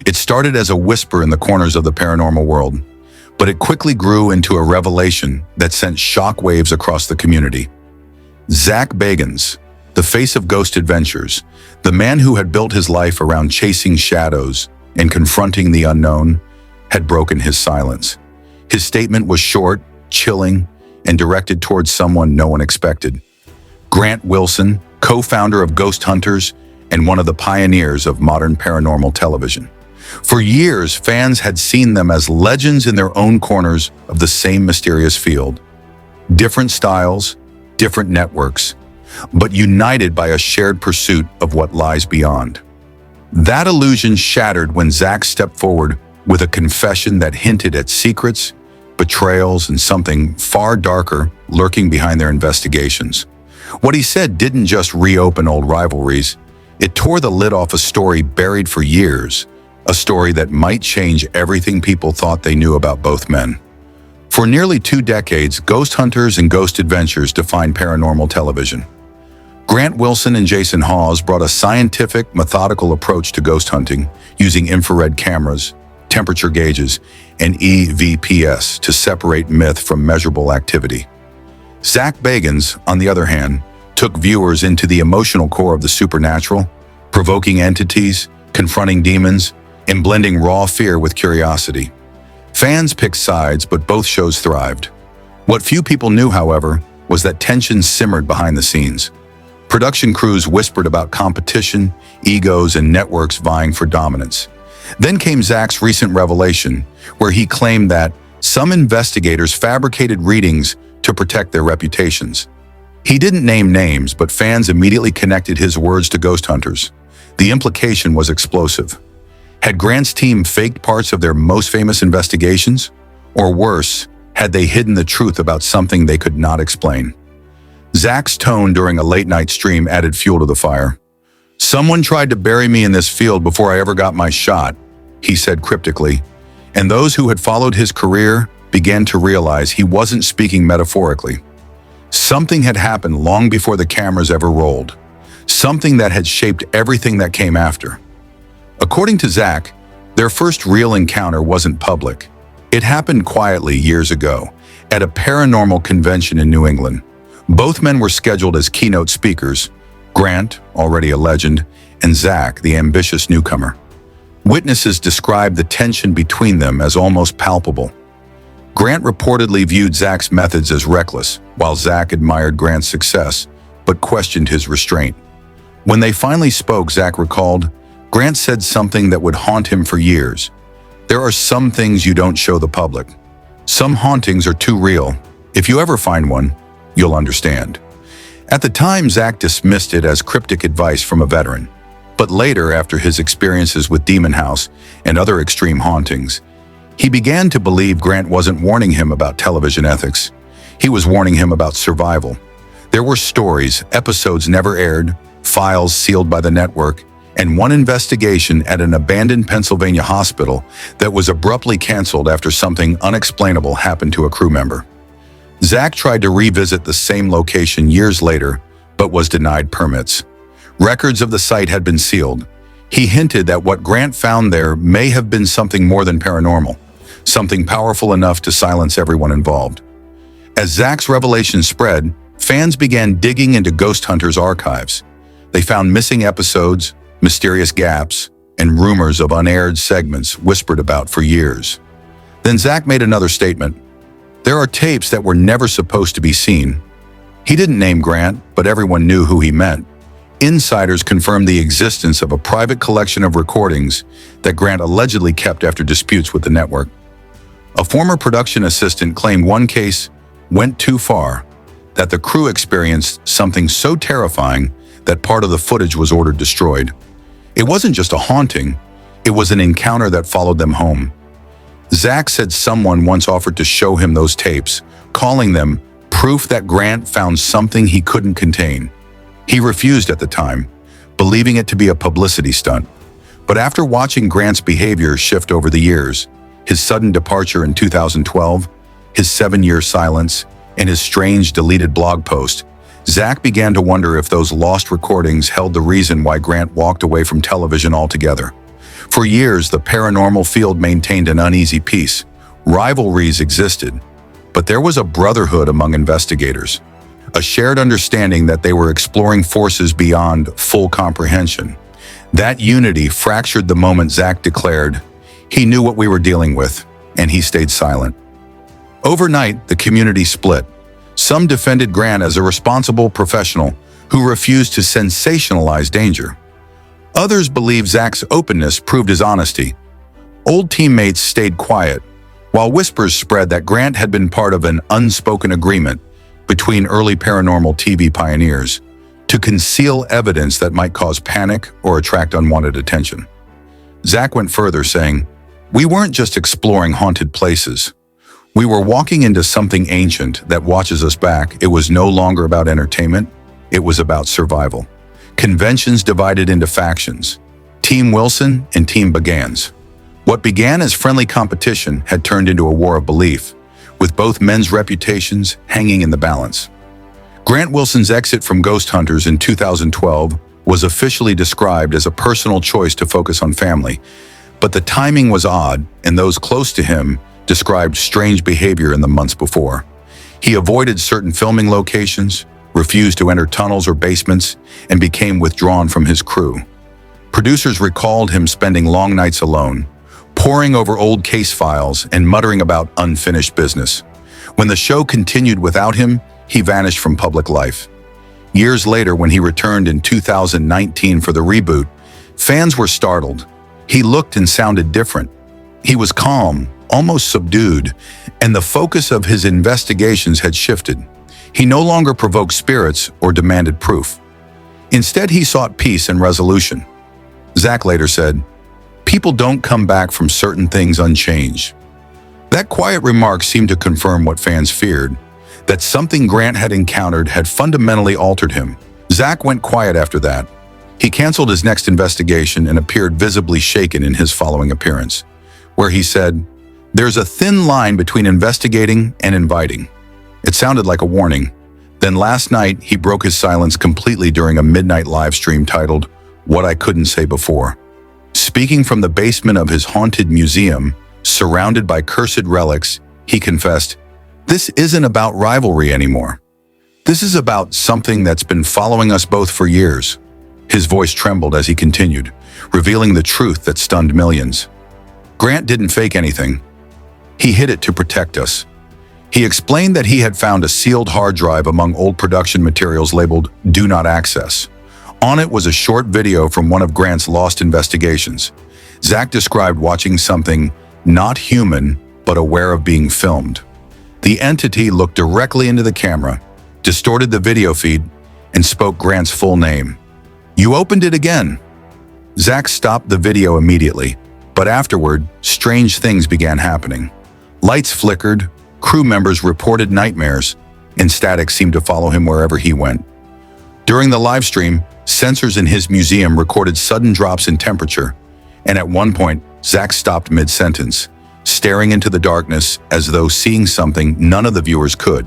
It started as a whisper in the corners of the paranormal world, but it quickly grew into a revelation that sent shockwaves across the community. Zak Bagans, the face of Ghost Adventures, the man who had built his life around chasing shadows and confronting the unknown, had broken his silence. His statement was short, chilling, and directed towards someone no one expected. Grant Wilson, co-founder of Ghost Hunters and one of the pioneers of modern paranormal television. For years, fans had seen them as legends in their own corners of the same mysterious field. Different styles, different networks, but united by a shared pursuit of what lies beyond. That illusion shattered when Zak stepped forward with a confession that hinted at secrets, betrayals, and something far darker lurking behind their investigations. What he said didn't just reopen old rivalries, it tore the lid off a story buried for years, a story that might change everything people thought they knew about both men. For nearly 2 decades, Ghost Hunters and Ghost Adventures defined paranormal television. Grant Wilson and Jason Hawes brought a scientific, methodical approach to ghost hunting, using infrared cameras, temperature gauges, and EVPs to separate myth from measurable activity. Zak Bagans, on the other hand, took viewers into the emotional core of the supernatural, provoking entities, confronting demons, and blending raw fear with curiosity. Fans picked sides, but both shows thrived. What few people knew, however, was that tension simmered behind the scenes. Production crews whispered about competition, egos, and networks vying for dominance. Then came Zak's recent revelation, where he claimed that some investigators fabricated readings to protect their reputations. He didn't name names, but fans immediately connected his words to Ghost Hunters. The implication was explosive. Had Grant's team faked parts of their most famous investigations? Or worse, had they hidden the truth about something they could not explain? Zak's tone during a late-night stream added fuel to the fire. "Someone tried to bury me in this field before I ever got my shot," he said cryptically, and those who had followed his career began to realize he wasn't speaking metaphorically. Something had happened long before the cameras ever rolled, something that had shaped everything that came after. According to Zak, their first real encounter wasn't public. It happened quietly years ago, at a paranormal convention in New England. Both men were scheduled as keynote speakers, Grant, already a legend, and Zak, the ambitious newcomer. Witnesses described the tension between them as almost palpable. Grant reportedly viewed Zak's methods as reckless, while Zak admired Grant's success, but questioned his restraint. When they finally spoke, Zak recalled, Grant said something that would haunt him for years. "There are some things you don't show the public. Some hauntings are too real. If you ever find one, you'll understand." At the time, Zak dismissed it as cryptic advice from a veteran. But later, after his experiences with Demon House and other extreme hauntings, he began to believe Grant wasn't warning him about television ethics. He was warning him about survival. There were stories, episodes never aired, files sealed by the network, and one investigation at an abandoned Pennsylvania hospital that was abruptly canceled after something unexplainable happened to a crew member. Zak tried to revisit the same location years later, but was denied permits. Records of the site had been sealed. He hinted that what Grant found there may have been something more than paranormal, something powerful enough to silence everyone involved. As Zak's revelation spread, fans began digging into Ghost Hunters' archives. They found missing episodes, mysterious gaps, and rumors of unaired segments whispered about for years. Then Zak made another statement. "There are tapes that were never supposed to be seen." He didn't name Grant, but everyone knew who he meant. Insiders confirmed the existence of a private collection of recordings that Grant allegedly kept after disputes with the network. A former production assistant claimed one case went too far, that the crew experienced something so terrifying that part of the footage was ordered destroyed. It wasn't just a haunting, it was an encounter that followed them home. Zak said someone once offered to show him those tapes, calling them proof that Grant found something he couldn't contain. He refused at the time, believing it to be a publicity stunt. But after watching Grant's behavior shift over the years, his sudden departure in 2012, his 7-year silence, and his strange deleted blog post, Zak began to wonder if those lost recordings held the reason why Grant walked away from television altogether. For years, the paranormal field maintained an uneasy peace. Rivalries existed, but there was a brotherhood among investigators, a shared understanding that they were exploring forces beyond full comprehension. That unity fractured the moment Zak declared he knew what we were dealing with, and he stayed silent. Overnight, the community split. Some defended Grant as a responsible professional who refused to sensationalize danger. Others believed Zak's openness proved his honesty. Old teammates stayed quiet, while whispers spread that Grant had been part of an unspoken agreement between early paranormal TV pioneers to conceal evidence that might cause panic or attract unwanted attention. Zak went further, saying, "We weren't just exploring haunted places. We were walking into something ancient that watches us back. It was no longer about entertainment, it was about survival." Conventions divided into factions, Team Wilson and Team Bagans. What began as friendly competition had turned into a war of belief, with both men's reputations hanging in the balance. Grant Wilson's exit from Ghost Hunters in 2012 was officially described as a personal choice to focus on family, but the timing was odd, and those close to him described strange behavior in the months before. He avoided certain filming locations, refused to enter tunnels or basements, and became withdrawn from his crew. Producers recalled him spending long nights alone, poring over old case files and muttering about unfinished business. When the show continued without him, he vanished from public life. Years later, when he returned in 2019 for the reboot, fans were startled. He looked and sounded different. He was calm, almost subdued, and the focus of his investigations had shifted. He no longer provoked spirits or demanded proof. Instead, he sought peace and resolution. Zak later said, "People don't come back from certain things unchanged." That quiet remark seemed to confirm what fans feared, that something Grant had encountered had fundamentally altered him. Zak went quiet after that. He canceled his next investigation and appeared visibly shaken in his following appearance, where he said, "There's a thin line between investigating and inviting." It sounded like a warning. Then last night, he broke his silence completely during a midnight live stream titled, "What I Couldn't Say Before." Speaking from the basement of his haunted museum, surrounded by cursed relics, he confessed, "This isn't about rivalry anymore. This is about something that's been following us both for years." His voice trembled as he continued, revealing the truth that stunned millions. Grant didn't fake anything. He hid it to protect us. He explained that he had found a sealed hard drive among old production materials labeled "Do Not Access." On it was a short video from one of Grant's lost investigations. Zak described watching something not human, but aware of being filmed. The entity looked directly into the camera, distorted the video feed, and spoke Grant's full name. "You opened it again." Zak stopped the video immediately, but afterward, strange things began happening. Lights flickered, crew members reported nightmares, and static seemed to follow him wherever he went. During the live stream, sensors in his museum recorded sudden drops in temperature, and at one point, Zak stopped mid-sentence, staring into the darkness as though seeing something none of the viewers could.